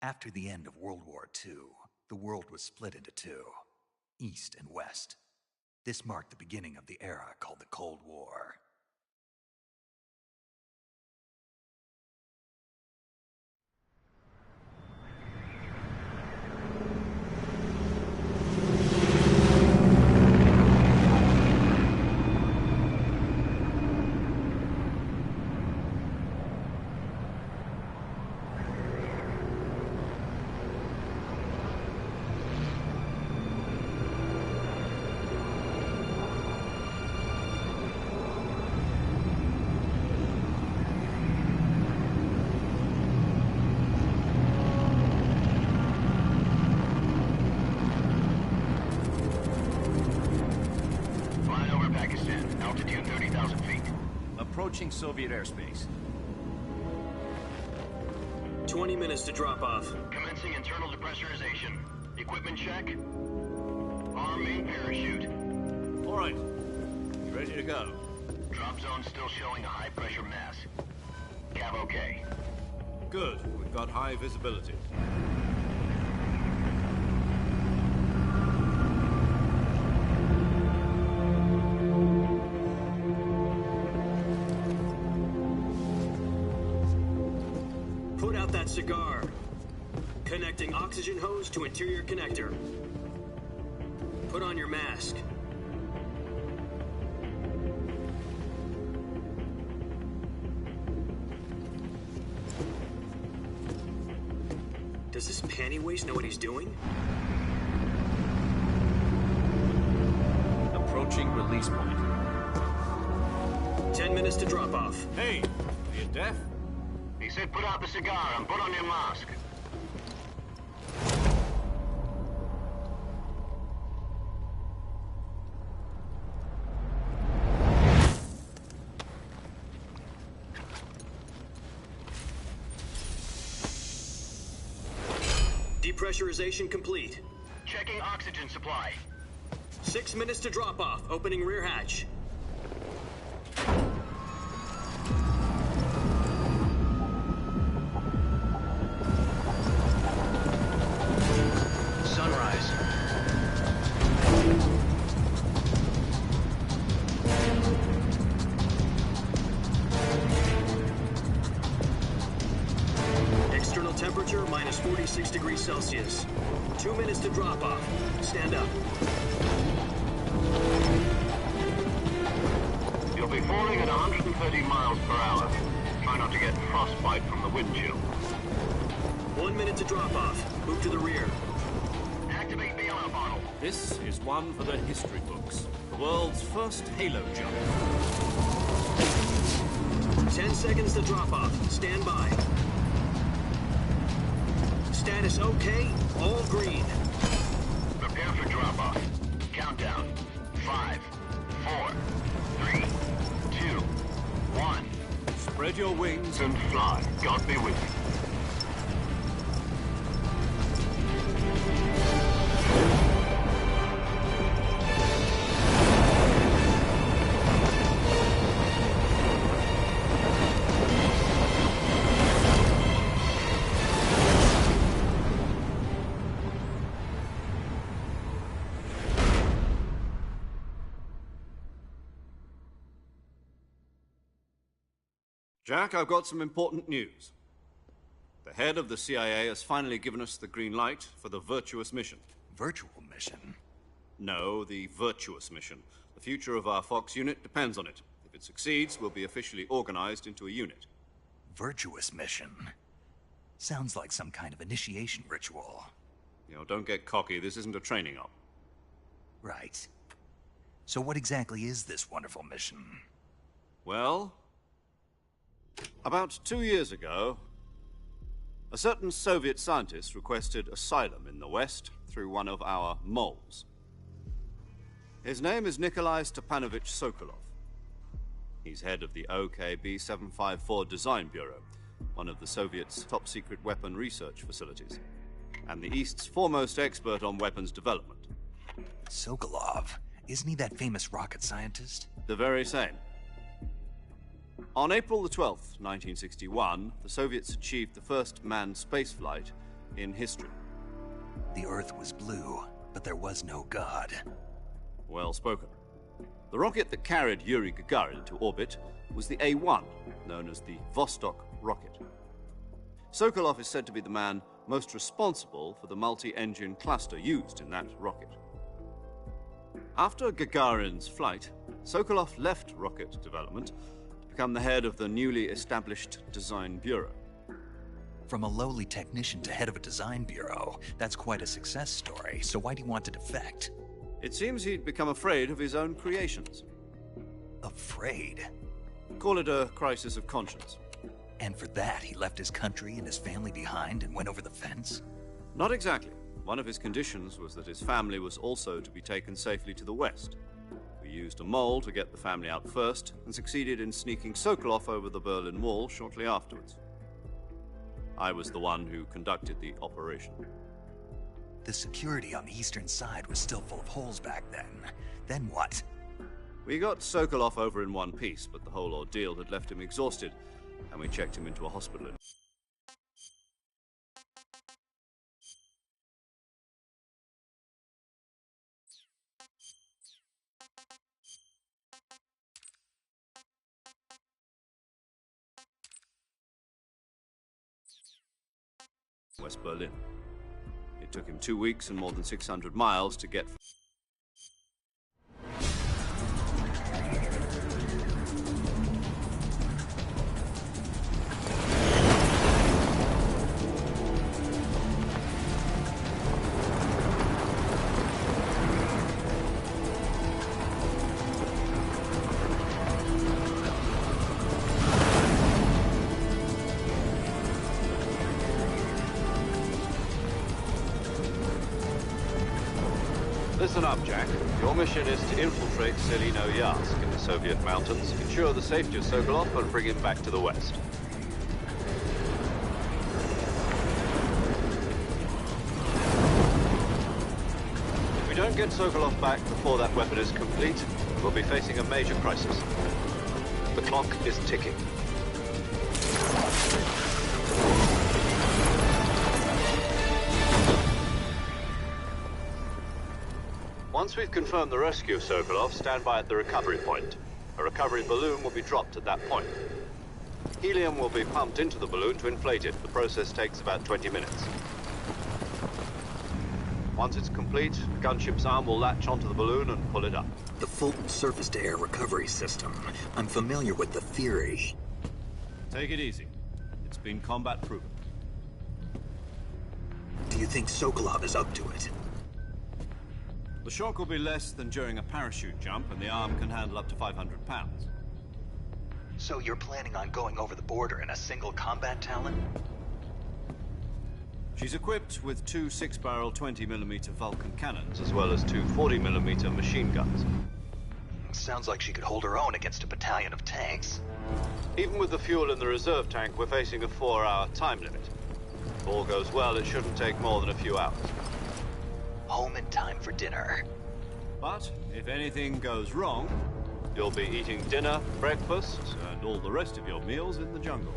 After the end of World War II, the world was split into two, East and West. This marked the beginning of the era called the Cold War. Approaching Soviet airspace. 20 minutes to drop off. Commencing internal depressurization. Equipment check. Arm main parachute. All right. You ready to go? Drop zone still showing a high pressure mass. Cav okay. Good. We've got high visibility. Cigar. Connecting oxygen hose to interior connector. Put on your mask. Does this panty waste know what he's doing? Approaching release point. 10 minutes to drop off. Hey, are you deaf? He said put out the cigar and put on your mask. Depressurization complete. Checking oxygen supply. 6 minutes to drop off. Opening rear hatch. Temperature minus 46 degrees Celsius. 2 minutes to drop off. Stand up. You'll be falling at 130 miles per hour. Try not to get frostbite from the wind chill. 1 minute to drop off. Move to the rear. Activate bailout bottle. This is one for the history books. The world's first halo jump. 10 seconds to drop off. Stand by. Status okay, all green. Prepare for drop-off. Countdown. 5, 4, 3, 2, 1. Spread your wings And fly. God be with you. Jack, I've got some important news. The head of the CIA has finally given us the green light for the Virtuous mission. Virtual mission? No, the Virtuous mission. The future of our Fox unit depends on it. If it succeeds, we'll be officially organized into a unit. Virtuous mission? Sounds like some kind of initiation ritual. You know, don't get cocky. This isn't a training op. Right. So what exactly is this wonderful mission? Well, about 2 years ago, a certain Soviet scientist requested asylum in the West through one of our moles. His name is Nikolai Stepanovich Sokolov. He's head of the OKB-754 Design Bureau, one of the Soviets' top-secret weapon research facilities, and the East's foremost expert on weapons development. Sokolov? Isn't he that famous rocket scientist? The very same. On April the 12th, 1961, the Soviets achieved the first manned spaceflight in history. The Earth was blue, but there was no God. Well spoken. The rocket that carried Yuri Gagarin into orbit was the A-1, known as the Vostok rocket. Sokolov is said to be the man most responsible for the multi-engine cluster used in that rocket. After Gagarin's flight, Sokolov left rocket development to become the head of the newly established Design Bureau. From a lowly technician to head of a design bureau, that's quite a success story, so why do you want to defect? It seems he'd become afraid of his own creations. Afraid? Call it a crisis of conscience. And for that, he left his country and his family behind and went over the fence? Not exactly. One of his conditions was that his family was also to be taken safely to the west. We used a mole to get the family out first, and succeeded in sneaking Sokolov over the Berlin Wall shortly afterwards. I was the one who conducted the operation. The security on the eastern side was still full of holes back then. Then what? We got Sokolov over in one piece, but the whole ordeal had left him exhausted, and we checked him into a hospital in West Berlin. It took him 2 weeks and more than 600 miles to get. Listen up, Jack. Your mission is to infiltrate Selino Yask in the Soviet mountains, ensure the safety of Sokolov, and bring him back to the west. If we don't get Sokolov back before that weapon is complete, we'll be facing a major crisis. The clock is ticking. Once we've confirmed the rescue of Sokolov, stand by at the recovery point. A recovery balloon will be dropped at that point. Helium will be pumped into the balloon to inflate it. The process takes about 20 minutes. Once it's complete, the gunship's arm will latch onto the balloon and pull it up. The Fulton surface-to-air recovery system. I'm familiar with the theory. Take it easy. It's been combat-proven. Do you think Sokolov is up to it? The shock will be less than during a parachute jump, and the arm can handle up to 500 pounds. So you're planning on going over the border in a single combat Talon? She's equipped with 2 6-barrel 20mm Vulcan cannons, as well as 2 40mm machine guns. Sounds like she could hold her own against a battalion of tanks. Even with the fuel in the reserve tank, we're facing a 4-hour time limit. If all goes well, it shouldn't take more than a few hours. Home in time for dinner. But if anything goes wrong, you'll be eating dinner, breakfast, and all the rest of your meals in the jungle.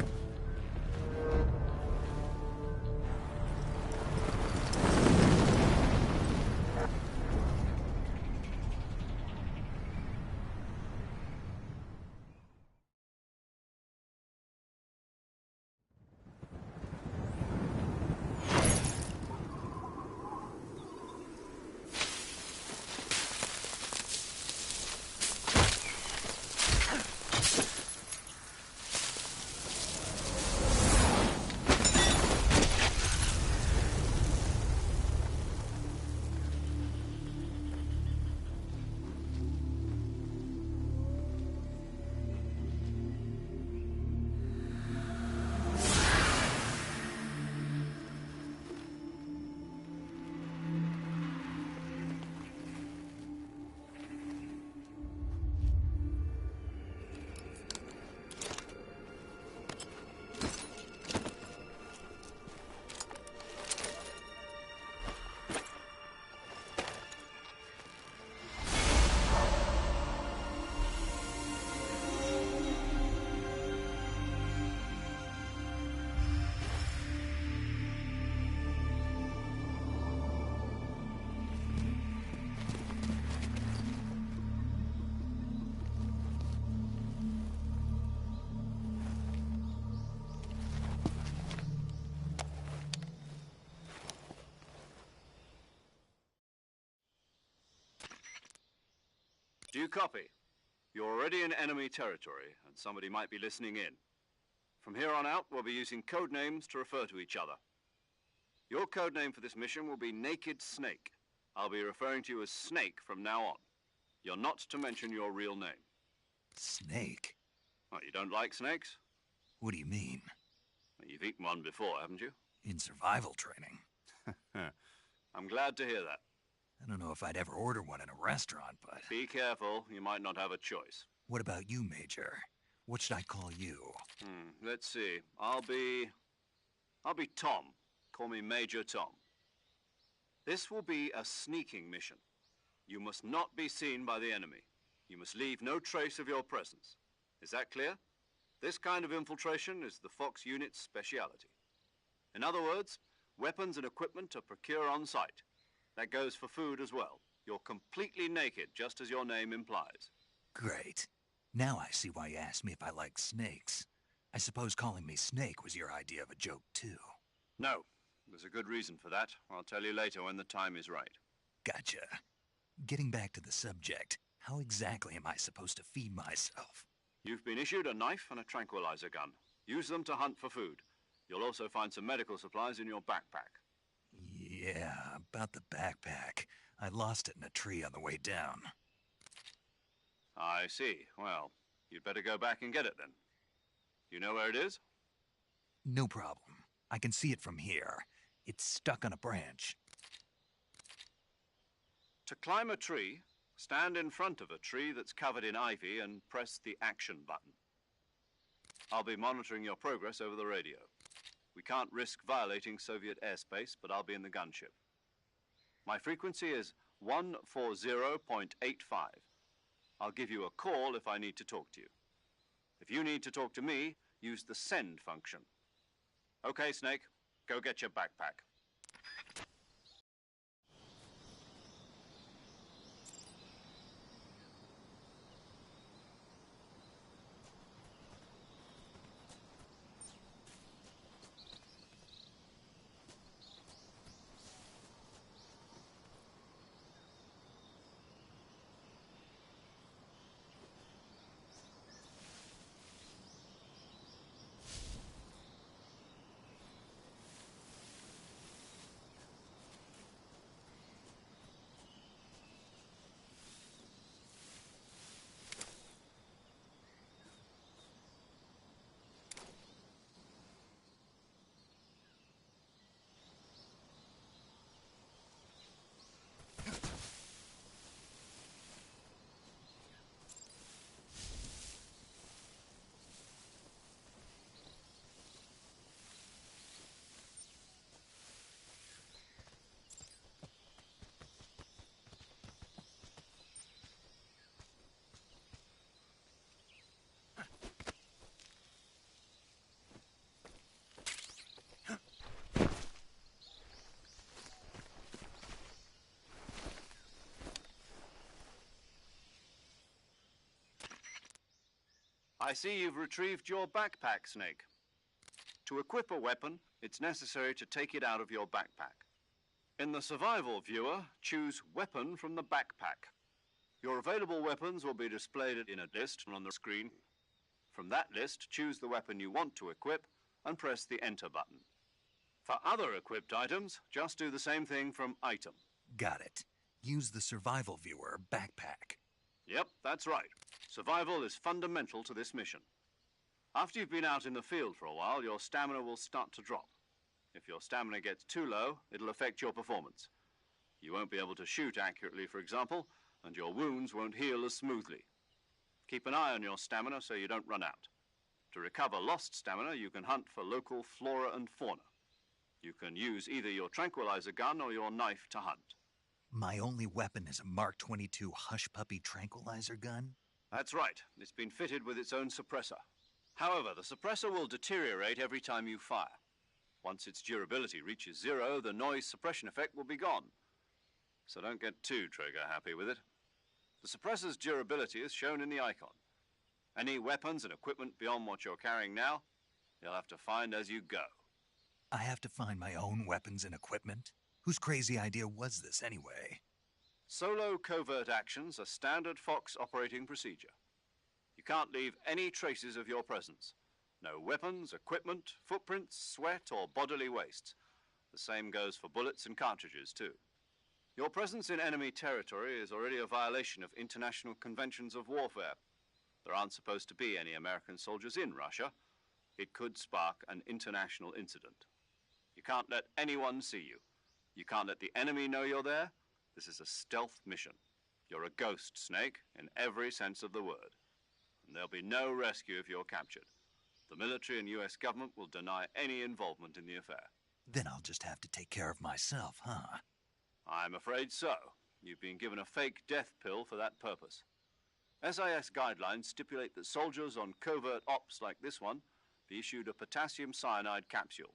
Do you copy? You're already in enemy territory, and somebody might be listening in. From here on out, we'll be using code names to refer to each other. Your code name for this mission will be Naked Snake. I'll be referring to you as Snake from now on. You're not to mention your real name. Snake? What, you don't like snakes? What do you mean? Well, you've eaten one before, haven't you? In survival training. I'm glad to hear that. I don't know if I'd ever order one in a restaurant, but... Be careful, you might not have a choice. What about you, Major? What should I call you? Let's see. I'll be Tom. Call me Major Tom. This will be a sneaking mission. You must not be seen by the enemy. You must leave no trace of your presence. Is that clear? This kind of infiltration is the Fox unit's speciality. In other words, weapons and equipment are procured on site. That goes for food as well. You're completely naked, just as your name implies. Great. Now I see why you asked me if I like snakes. I suppose calling me Snake was your idea of a joke, too. No. There's a good reason for that. I'll tell you later when the time is right. Gotcha. Getting back to the subject, how exactly am I supposed to feed myself? You've been issued a knife and a tranquilizer gun. Use them to hunt for food. You'll also find some medical supplies in your backpack. Yeah, about the backpack. I lost it in a tree on the way down. I see. Well, you'd better go back and get it then. You know where it is? No problem. I can see it from here. It's stuck on a branch. To climb a tree, stand in front of a tree that's covered in ivy and press the action button. I'll be monitoring your progress over the radio. We can't risk violating Soviet airspace, but I'll be in the gunship. My frequency is 140.85. I'll give you a call if I need to talk to you. If you need to talk to me, use the send function. Okay, Snake, go get your backpack. I see you've retrieved your backpack, Snake. To equip a weapon, it's necessary to take it out of your backpack. In the survival viewer, choose Weapon from the backpack. Your available weapons will be displayed in a list on the screen. From that list, choose the weapon you want to equip and press the Enter button. For other equipped items, just do the same thing from Item. Got it. Use the survival viewer backpack. Yep, that's right. Survival is fundamental to this mission. After you've been out in the field for a while, your stamina will start to drop. If your stamina gets too low, it'll affect your performance. You won't be able to shoot accurately, for example, and your wounds won't heal as smoothly. Keep an eye on your stamina so you don't run out. To recover lost stamina, you can hunt for local flora and fauna. You can use either your tranquilizer gun or your knife to hunt. My only weapon is a Mark 22 Hush Puppy tranquilizer gun? That's right. It's been fitted with its own suppressor. However, the suppressor will deteriorate every time you fire. Once its durability reaches 0, the noise suppression effect will be gone. So don't get too trigger-happy with it. The suppressor's durability is shown in the icon. Any weapons and equipment beyond what you're carrying now, you'll have to find as you go. I have to find my own weapons and equipment? Whose crazy idea was this, anyway? Solo covert actions are standard Fox operating procedure. You can't leave any traces of your presence. No weapons, equipment, footprints, sweat, or bodily waste. The same goes for bullets and cartridges, too. Your presence in enemy territory is already a violation of international conventions of warfare. There aren't supposed to be any American soldiers in Russia. It could spark an international incident. You can't let anyone see you. You can't let the enemy know you're there. This is a stealth mission. You're a ghost, Snake, in every sense of the word. And there'll be no rescue if you're captured. The military and US government will deny any involvement in the affair. Then I'll just have to take care of myself, huh? I'm afraid so. You've been given a fake death pill for that purpose. SIS guidelines stipulate that soldiers on covert ops like this one be issued a potassium cyanide capsule.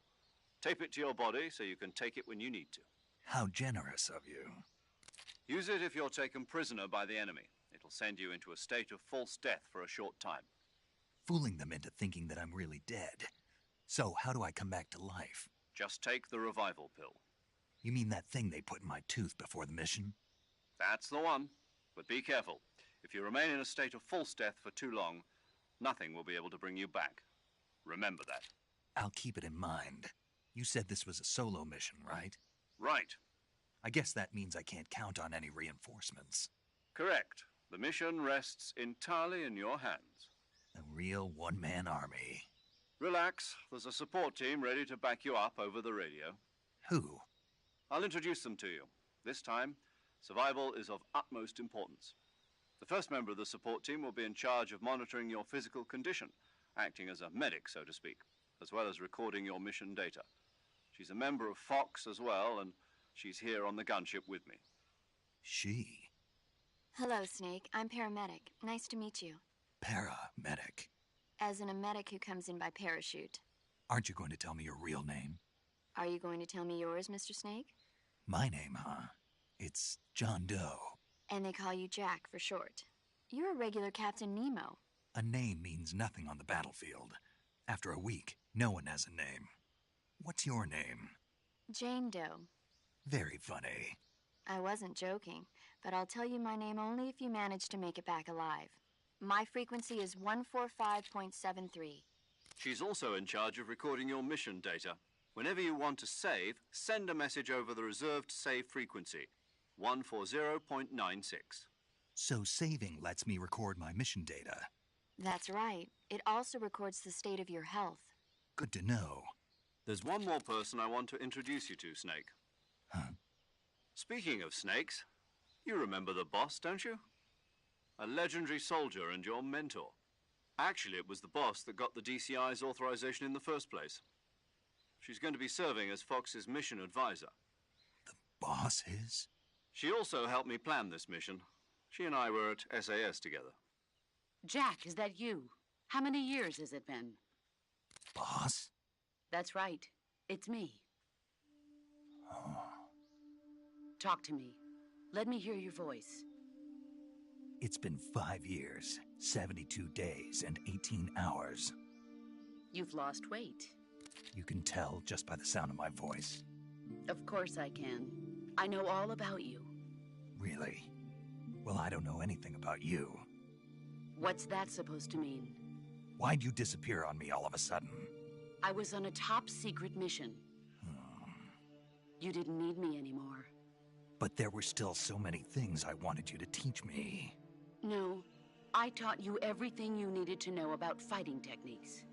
Tape it to your body so you can take it when you need to. How generous of you. Use it if you're taken prisoner by the enemy. It'll send you into a state of false death for a short time. Fooling them into thinking that I'm really dead. So how do I come back to life? Just take the revival pill. You mean that thing they put in my tooth before the mission? That's the one. But be careful. If you remain in a state of false death for too long, nothing will be able to bring you back. Remember that. I'll keep it in mind. You said this was a solo mission, right? Right. I guess that means I can't count on any reinforcements. Correct. The mission rests entirely in your hands. A real one-man army. Relax. There's a support team ready to back you up over the radio. Who? I'll introduce them to you. This time, survival is of utmost importance. The first member of the support team will be in charge of monitoring your physical condition, acting as a medic, so to speak, as well as recording your mission data. She's a member of Fox as well, and she's here on the gunship with me. She? Hello, Snake. I'm paramedic. Nice to meet you. Paramedic. As in a medic who comes in by parachute. Aren't you going to tell me your real name? Are you going to tell me yours, Mr. Snake? My name, huh? It's John Doe. And they call you Jack for short. You're a regular Captain Nemo. A name means nothing on the battlefield. After a week, no one has a name. What's your name? Jane Doe. Very funny. I wasn't joking, but I'll tell you my name only if you manage to make it back alive. My frequency is 145.73. She's also in charge of recording your mission data. Whenever you want to save, send a message over the reserved save frequency, 140.96. So saving lets me record my mission data. That's right. It also records the state of your health. Good to know. There's one more person I want to introduce you to, Snake. Huh? Speaking of snakes, you remember the boss, don't you? A legendary soldier and your mentor. Actually, it was the boss that got the DCI's authorization in the first place. She's going to be serving as Fox's mission advisor. The boss is? She also helped me plan this mission. She and I were at SAS together. Jack, is that you? How many years has it been? Boss? That's right. It's me. Oh. Talk to me. Let me hear your voice. It's been 5 years, 72 days, and 18 hours. You've lost weight. You can tell just by the sound of my voice. Of course I can. I know all about you. Really? Well, I don't know anything about you. What's that supposed to mean? Why'd you disappear on me all of a sudden? I was on a top-secret mission. You didn't need me anymore. But there were still so many things I wanted you to teach me. No, I taught you everything you needed to know about fighting techniques.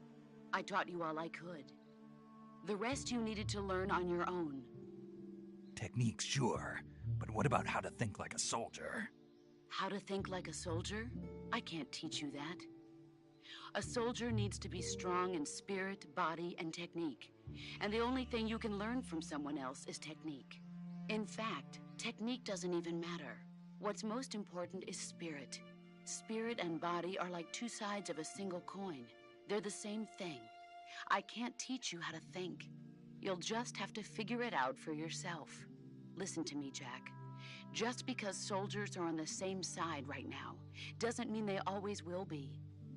I taught you all I could. The rest you needed to learn on your own. Techniques, sure. But what about how to think like a soldier? How to think like a soldier? I can't teach you that. A soldier needs to be strong in spirit, body, and technique. And the only thing you can learn from someone else is technique. In fact, technique doesn't even matter. What's most important is spirit. Spirit and body are like two sides of a single coin. They're the same thing. I can't teach you how to think. You'll just have to figure it out for yourself. Listen to me, Jack. Just because soldiers are on the same side right now doesn't mean they always will be.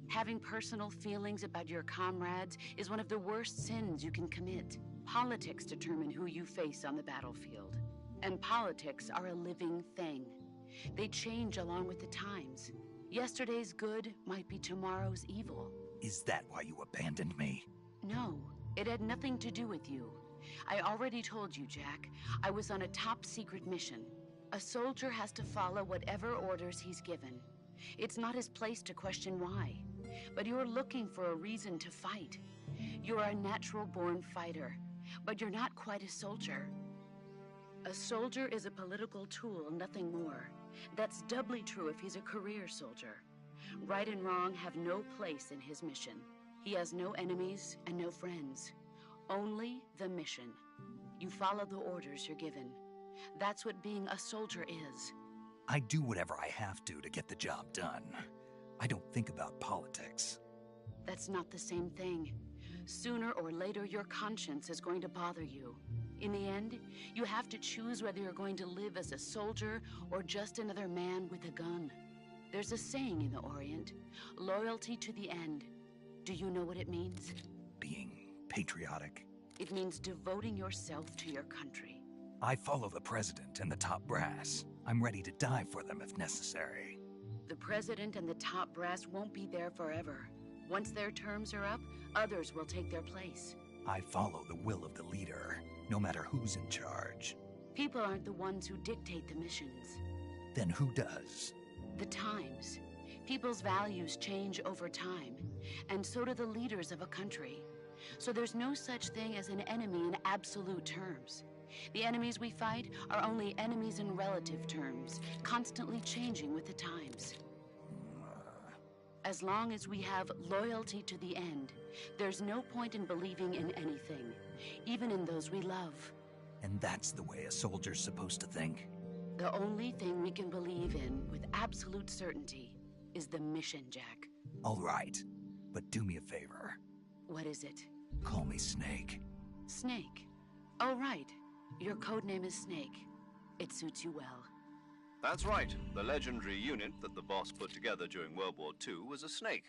Having personal feelings about your comrades is one of the worst sins you can commit. Politics determine who you face on the battlefield. And politics are a living thing. They change along with the times. Yesterday's good might be tomorrow's evil. Is that why you abandoned me? No, it had nothing to do with you. I already told you, Jack. I was on a top-secret mission. A soldier has to follow whatever orders he's given. It's not his place to question why. But you're looking for a reason to fight. You're a natural-born fighter, but you're not quite a soldier. A soldier is a political tool, nothing more. That's doubly true if he's a career soldier. Right and wrong have no place in his mission. He has no enemies and no friends. Only the mission. You follow the orders you're given. That's what being a soldier is. I do whatever I have to get the job done. I don't think about politics. That's not the same thing. Sooner or later, your conscience is going to bother you. In the end, you have to choose whether you're going to live as a soldier or just another man with a gun. There's a saying in the Orient, loyalty to the end. Do you know what it means? Being patriotic. It means devoting yourself to your country. I follow the president and the top brass. I'm ready to die for them if necessary. The president and the top brass won't be there forever. Once their terms are up, others will take their place. I follow the will of the leader, no matter who's in charge. People aren't the ones who dictate the missions. Then who does? The times. People's values change over time, and so do the leaders of a country. So there's no such thing as an enemy in absolute terms. The enemies we fight are only enemies in relative terms, constantly changing with the times. As long as we have loyalty to the end, there's no point in believing in anything, even in those we love. And that's the way a soldier's supposed to think? The only thing we can believe in with absolute certainty is the mission, Jack. All right, but do me a favor. What is it? Call me Snake. Snake? Oh, right. Your codename is Snake. It suits you well. That's right. The legendary unit that the boss put together during World War II was a snake.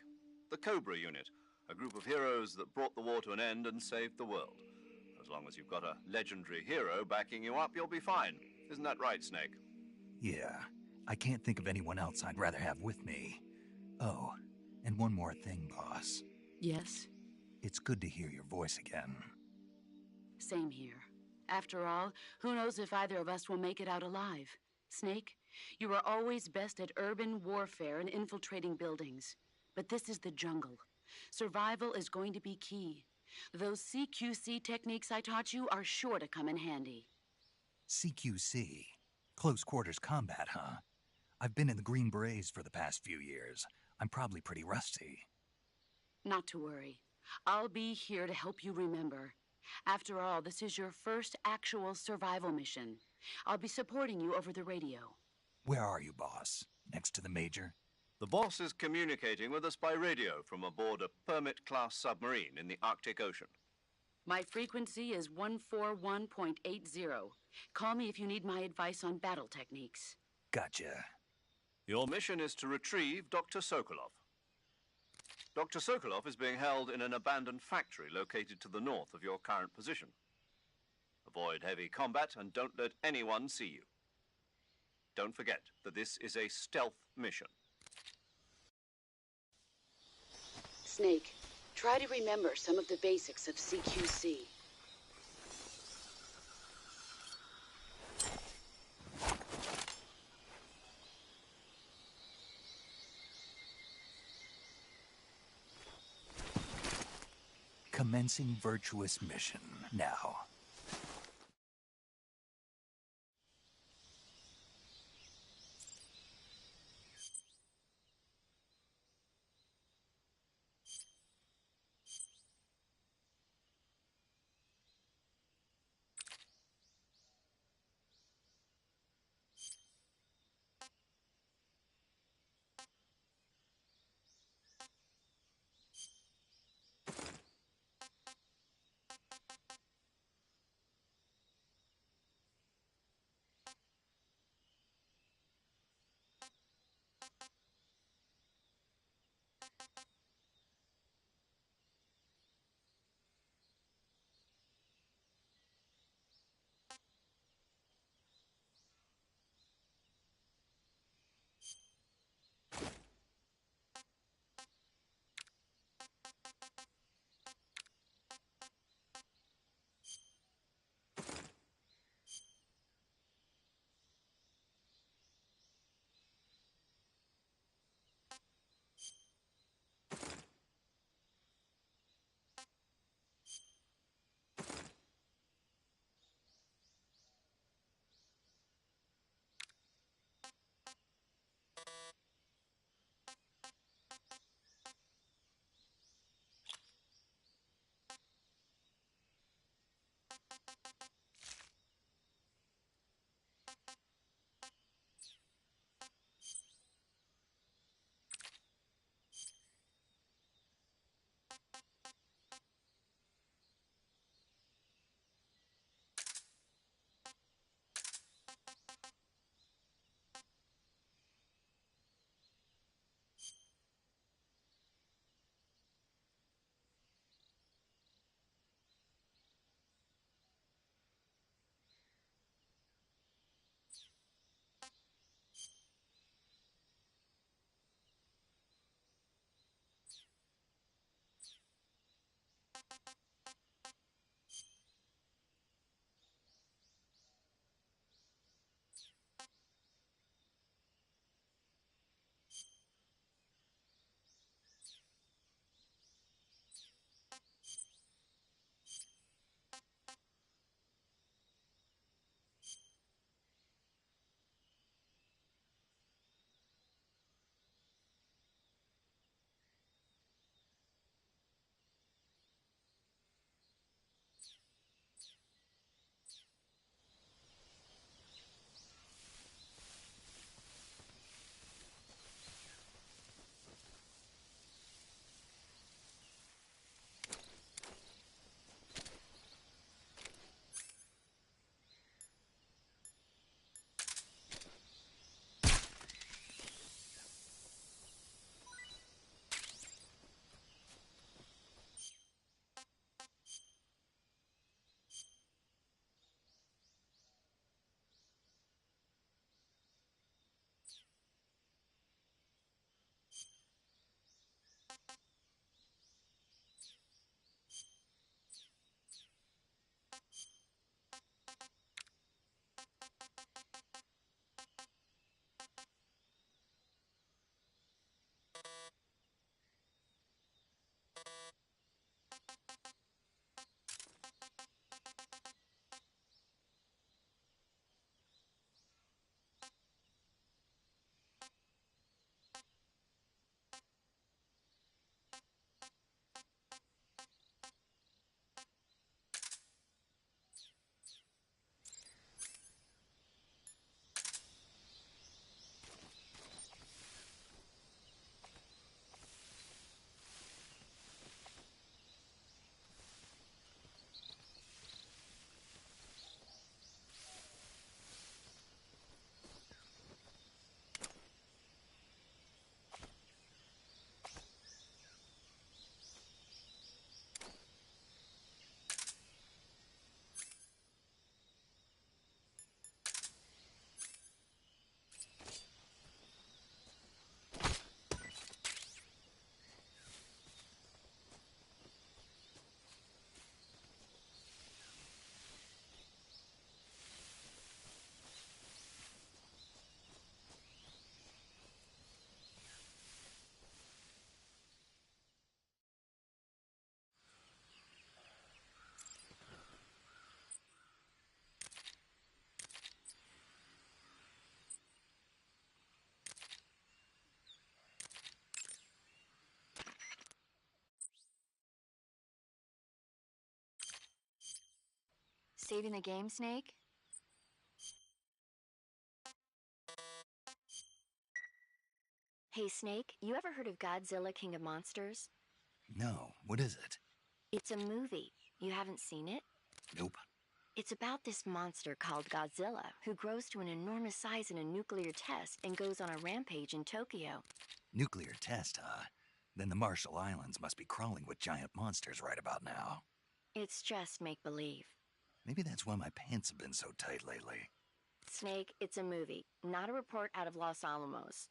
The Cobra unit, a group of heroes that brought the war to an end and saved the world. As long as you've got a legendary hero backing you up, you'll be fine. Isn't that right, Snake? Yeah, I can't think of anyone else I'd rather have with me. Oh, and one more thing, boss. Yes? It's good to hear your voice again. Same here. After all, who knows if either of us will make it out alive? Snake, you are always best at urban warfare and infiltrating buildings. But this is the jungle. Survival is going to be key. Those CQC techniques I taught you are sure to come in handy. CQC? Close quarters combat, huh? I've been in the Green Berets for the past few years. I'm probably pretty rusty. Not to worry. I'll be here to help you remember. After all, this is your first actual survival mission. I'll be supporting you over the radio. Where are you, boss? Next to the Major? The boss is communicating with us by radio from aboard a Permit-class submarine in the Arctic Ocean. My frequency is 141.80. Call me if you need my advice on battle techniques. Gotcha. Your mission is to retrieve Dr. Sokolov. Dr. Sokolov is being held in an abandoned factory located to the north of your current position. Avoid heavy combat and don't let anyone see you. Don't forget that this is a stealth mission. Snake, try to remember some of the basics of CQC. Commencing virtuous mission now. saving the game, Snake? Hey, Snake, you ever heard of Godzilla King of Monsters? No, what is it? It's a movie. You haven't seen it? Nope. It's about this monster called Godzilla, who grows to an enormous size in a nuclear test and goes on a rampage in Tokyo. Nuclear test, huh? Then the Marshall Islands must be crawling with giant monsters right about now. It's just make-believe. Maybe that's why my pants have been so tight lately. Snake, it's a movie, not a report out of Los Alamos.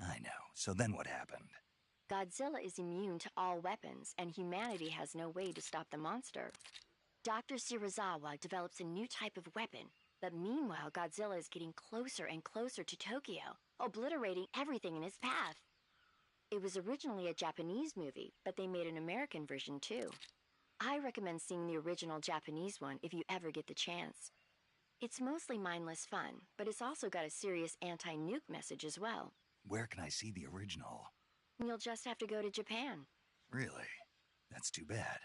I know. So then what happened? Godzilla is immune to all weapons, and humanity has no way to stop the monster. Dr. Shirazawa develops a new type of weapon, but meanwhile Godzilla is getting closer and closer to Tokyo, obliterating everything in his path. It was originally a Japanese movie, but they made an American version too. I recommend seeing the original Japanese one if you ever get the chance. It's mostly mindless fun, but it's also got a serious anti-nuke message as well. Where can I see the original? You'll just have to go to Japan. Really? That's too bad.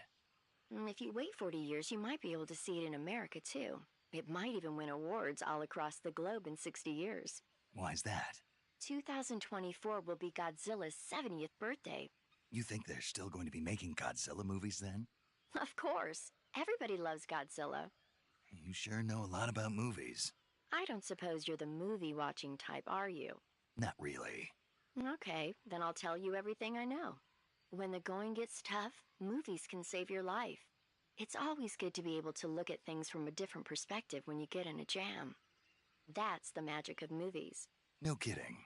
If you wait 40 years, you might be able to see it in America too. It might even win awards all across the globe in 60 years. Why's that? 2024 will be Godzilla's 70th birthday. You think they're still going to be making Godzilla movies then? Of course. Everybody loves Godzilla. You sure know a lot about movies. I don't suppose you're the movie-watching type, are you? Not really. Okay, then I'll tell you everything I know. When the going gets tough, movies can save your life. It's always good to be able to look at things from a different perspective when you get in a jam. That's the magic of movies. No kidding.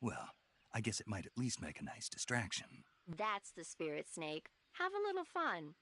Well, I guess it might at least make a nice distraction. That's the spirit, Snake. Have a little fun.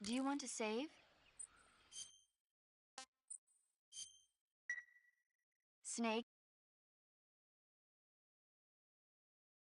Do you want to save? Snake,